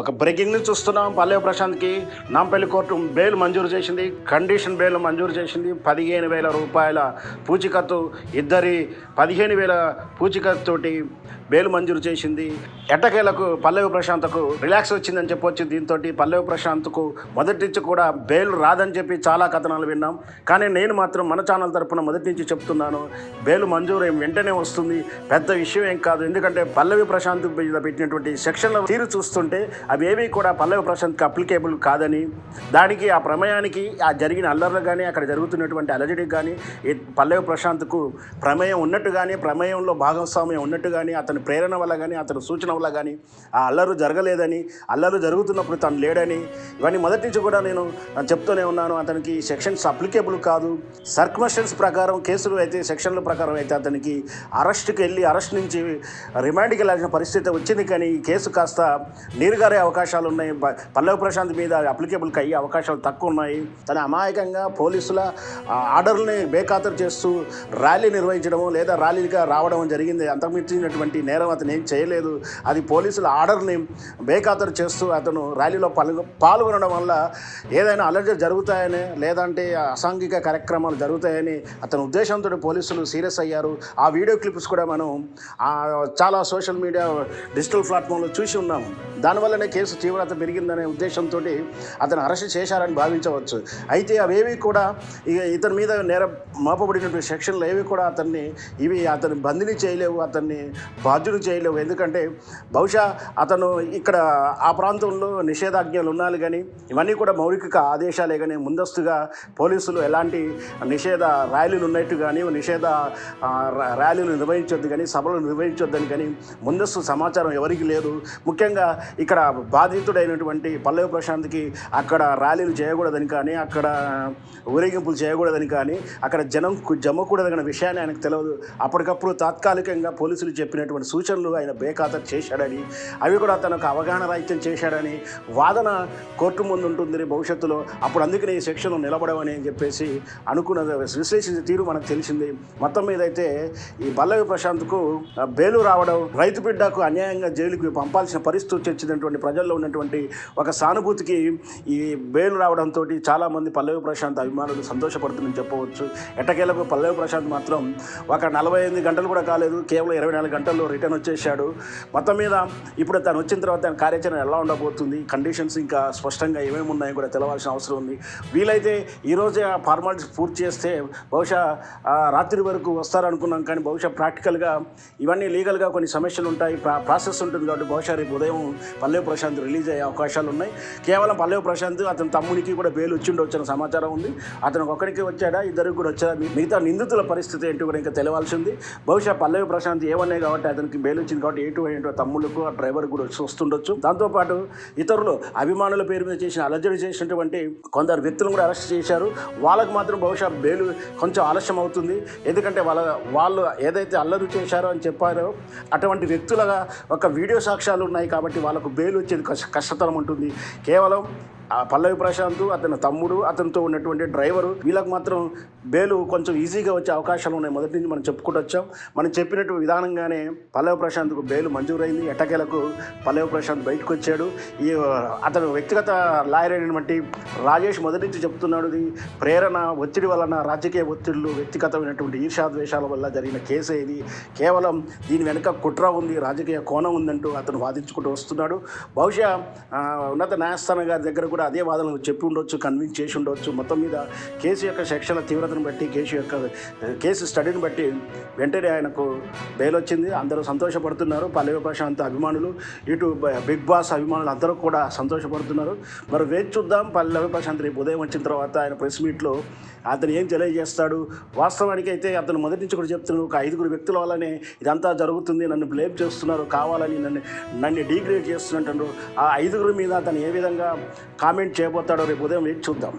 ఒక breaking news చూస్తున్నాం. పల్లవి ప్రశాంత్కి Nampally court bail మంజూరు చేసింది. కండిషన్ బెయిల్ మంజూరు చేసింది. 15,000 రూపాయల పూచికత్తు, ఇద్దరి 15,000 పూచికత్తుతోటి బెయిల్ మంజూరు చేసింది. ఎట్టకేలకు పల్లవి ప్రశాంత్కు రిలాక్స్ వచ్చిందని చెప్పొచ్చు. దీంతో పల్లవి ప్రశాంత్కు మొదటి నుంచి కూడా బెయిల్ రాదని చెప్పి చాలా కథనాలు విన్నాం. కానీ నేను మాత్రం మన ఛానల్ తరపున మొదటి నుంచి చెప్తున్నాను, బెయిల్ మంజూరు వెంటనే వస్తుంది, పెద్ద విషయం ఏం కాదు. ఎందుకంటే పల్లవి ప్రశాంత్ మీద పెట్టినటువంటి సెక్షన్ల తీరు చూస్తుంటే అవి ఏవి కూడా పల్లవి ప్రశాంత్కి అప్లికేబుల్ కాదని, దానికి ఆ ప్రమేయానికి ఆ జరిగిన అల్లర్లు కానీ అక్కడ జరుగుతున్నటువంటి అలజడికి కానీ పల్లవి ప్రశాంత్కు ప్రమేయం ఉన్నట్టు కానీ, ప్రమేయంలో భాగస్వామ్యం ఉన్నట్టు కానీ, అతని ప్రేరణ వల్ల కానీ, అతని సూచన వల్ల కానీ ఆ అల్లరు జరగలేదని, అల్లరు జరుగుతున్నప్పుడు తను లేడని, ఇవన్నీ మొదటి నుంచి కూడా నేను చెప్తూనే ఉన్నాను. అతనికి సెక్షన్స్ అప్లికేబుల్ కాదు. సర్కమ్స్టెన్స్ ప్రకారం కేసులు అయితే, సెక్షన్ల ప్రకారం అయితే అతనికి అరెస్ట్కి వెళ్ళి అరెస్ట్ నుంచి రిమాండ్కి వెళ్ళాల్సిన పరిస్థితి వచ్చింది. కానీ ఈ కేసు కాస్త నీరుగారే అవకాశాలు ఉన్నాయి. పల్లవి ప్రశాంత్ మీద అప్లికేబుల్కి అయ్యే అవకాశాలు తక్కువ ఉన్నాయి. తన అమాయకంగా పోలీసుల ఆర్డర్ని బేఖాతరు చేస్తూ ర్యాలీ నిర్వహించడము లేదా ర్యాలీగా రావడం జరిగింది. అంతకుమించినటువంటి నేరం అతను ఏం చేయలేదు. అది పోలీసుల ఆర్డర్ని బేఖాతరు చేస్తూ అతను ర్యాలీలో పాల్గొనడం వల్ల ఏదైనా అలర్జీ జరుగుతాయని, లేదంటే అసాంఘిక కార్యక్రమాలు జరుగుతాయని అతని ఉద్దేశంతో పోలీసులు సీరియస్ అయ్యారు. ఆ వీడియో క్లిప్స్ కూడా మనం చాలా సోషల్ మీడియా డిజిటల్ ప్లాట్ఫామ్లో చూసి ఉన్నాము. దానివల్లనే కేసు తీవ్రత పెరిగిందనే ఉద్దేశంతో అతను అరెస్ట్ చేశారని భావించవచ్చు. అయితే అవేవి కూడా ఇతని మీద నేరం మోపబడినటువంటి సెక్షన్లు ఏవి కూడా అతన్ని బందిని చేయలేవు, అతన్ని బాధ్యులు చేయలేవు. ఎందుకంటే బహుశా అతను ఇక్కడ ఆ ప్రాంతంలో నిషేధాజ్ఞలు ఉండాలి, కానీ ఇవన్నీ కూడా మౌలిక ఆదేశాలే. కానీ ముందస్తుగా పోలీసులు ఎలాంటి నిషేధ ర్యాలీలు ఉన్నట్టు కానీ, నిషేధ ర్యాలీలు నిర్వహించొద్దు కానీ, సభలు నిర్వహించొద్దని కానీ ముందస్తు సమాచారం ఎవరికి లేదు. ముఖ్యంగా ఇక్కడ బాధితుడైనటువంటి పల్లవి ప్రశాంత్కి అక్కడ ర్యాలీలు చేయకూడదని కానీ, అక్కడ ఊరేగింపులు చేయకూడదని కానీ, అక్కడ జనం జమ్మకూడదన్న విషయాన్ని ఆయనకు తెలియదు. అప్పటికప్పుడు తాత్కాలికంగా పోలీసులు చెప్పినటువంటి సూచనలు ఆయన బేఖాతరు చేశాడని, అవి కూడా తనకు అవగాహన రాహిత్యం చేశాడని వాదన కోర్టు ముందు ఉంటుంది భవిష్యత్తులో. అప్పుడు అందుకనే ఈ సెక్షన్ నిలబడమని అని చెప్పేసి అనుకున్నది విశ్లేషించే తీరు మనకు తెలిసింది. మొత్తం మీద అయితే ఈ పల్లవి ప్రశాంత్కు బెయిలు రావడం, రైతు బిడ్డకు అన్యాయంగా జైలుకి పంపాల్సిన పరిస్థితి వచ్చినటువంటి ప్రజల్లో ఉన్నటువంటి ఒక సానుభూతికి ఈ బెయిల్ రావడంతో చాలామంది పల్లవి ప్రశాంత్ అభిమానులు సంతోషపడుతుందని చెప్పవచ్చు. ఎట్టకేలకు పల్లవి ప్రశాంత్ మాత్రం ఒక 48 గంటలు కూడా కాలేదు, కేవలం 24 గంటల్లో రిటర్న్ వచ్చేసాడు. మొత్తం మీద ఇప్పుడు తను వచ్చిన తర్వాత తన కార్యాచరణ ఎలా ఉండబోతుంది, కండిషన్స్ ఇంకా స్పష్టంగా ఏమేమి ఉన్నాయో కూడా తెలవాల్సిన అవసరం ఉంది. వీలైతే ఈరోజే ఆ ఫార్మాలిటీస్ పూర్తి చేస్తే బహుశా రాత్రి వరకు వస్తారనుకున్నాం. కానీ బహుశా ప్రాక్టికల్గా ఇవన్నీ లీగల్గా కొన్ని సమస్యలు ఉంటాయి, ప్రాసెస్ ఉంటుంది. కాబట్టి బహుశా రేపు ఉదయం పల్లవి ప్రశాంత్ రిలీజ్ అయ్యే అవకాశాలు ఉన్నాయి. కేవలం పల్లవి ప్రశాంత్ అతని తమ్మునికి కూడా బెయిల్ వచ్చిన సమాచారం ఉంది. అతను ఒక్కడికి వచ్చాడా, ఇద్దరికి కూడా వచ్చాడా, మిగతా నిందితుల పరిస్థితి ఏంటి కూడా ఇంకా తెలియాల్సి ఉంది. బహుశా పల్లవి ప్రశాంత్ ఏమన్నాయి కాబట్టి అతనికి బెయిల్ వచ్చింది కాబట్టి ఏంటో తమ్ముళ్ళకు ఆ డ్రైవర్ కూడా వస్తుండొచ్చు. దాంతోపాటు ఇతరులు అభిమానుల పేరు మీద చేసిన అలజడి చేసినటువంటి కొందరు వ్యక్తులను కూడా అరెస్ట్ చేశారు. వాళ్ళకు మాత్రం బహుశా బెయిల్ కొంచెం ఆలస్యం అవుతుంది. ఎందుకంటే వాళ్ళు ఏదైతే అల్లరి చేశారో అని చెప్పారో అటువంటి వ్యక్తులుగా ఒక వీడియో సాక్ష్యాలు ఉన్నాయి కాబట్టి వాళ్ళకు బెయిల్ వచ్చేది కష్టతరం ఉంటుంది. కేవలం పల్లవి ప్రశాంత్, అతని తమ్ముడు, అతనితో ఉన్నటువంటి డ్రైవరు, వీళ్ళకి మాత్రం బెయిలు కొంచెం ఈజీగా వచ్చే అవకాశాలు ఉన్నాయి. మొదటి నుంచి మనం చెప్పుకుంటూ వచ్చాం. మనం చెప్పినట్టు విధానంగానే పల్లవి ప్రశాంత్కు బెయిల్ మంజూరైంది. ఎట్టకేలకు పల్లవి ప్రశాంత్ బయటకు వచ్చాడు. అతను వ్యక్తిగత లాయర్ అయినటువంటి రాజేష్ మొదటి నుంచి చెప్తున్నాడు, ఇది ప్రేరణ, ఒత్తిడి వలన, రాజకీయ ఒత్తిళ్లు, వ్యక్తిగతమైనటువంటి ఈర్ష్యాద్వేషాల వల్ల జరిగిన కేసే ఇది. కేవలం దీని వెనుక కుట్ర ఉంది, రాజకీయ కోణం ఉందంటూ అతను వాదించుకుంటూ వస్తున్నాడు. బహుశా ఉన్నత న్యాయస్థానం గారి దగ్గర కూడా అదే వాదనలు చెప్పి ఉండొచ్చు, కన్విన్స్ చేసి ఉండొచ్చు. మొత్తం మీద కేసు యొక్క సెక్షన్ల తీవ్రతను బట్టి, కేసు స్టడీని బట్టి వెంటనే ఆయనకు బెయిల్ వచ్చింది. అందరూ సంతోషపడుతున్నారు. పల్లవి ప్రశాంత్ అభిమానులు, ఇటు బిగ్ బాస్ అభిమానులు అందరూ కూడా సంతోషపడుతున్నారు. మరి వేచి చూద్దాం. పల్లవి ప్రశాంత్ రేపు ఉదయం వచ్చిన తర్వాత ఆయన ప్రెస్ మీట్లో అతను ఏం తెలియజేస్తాడు. వాస్తవానికి అయితే అతను మొదటి నుంచి కూడా చెప్తున్నాడు, ఒక 5 వ్యక్తుల వల్లనే ఇదంతా జరుగుతుంది, నన్ను బ్లేమ్ చేస్తున్నారు, కావాలని నన్ను డీగ్రేడ్ చేస్తున్నట్టు. ఆ 5 మీద అతను ఏ విధంగా కామెంట్ చేయబోతాడో రేపు ఉదయం వేచి చూద్దాం.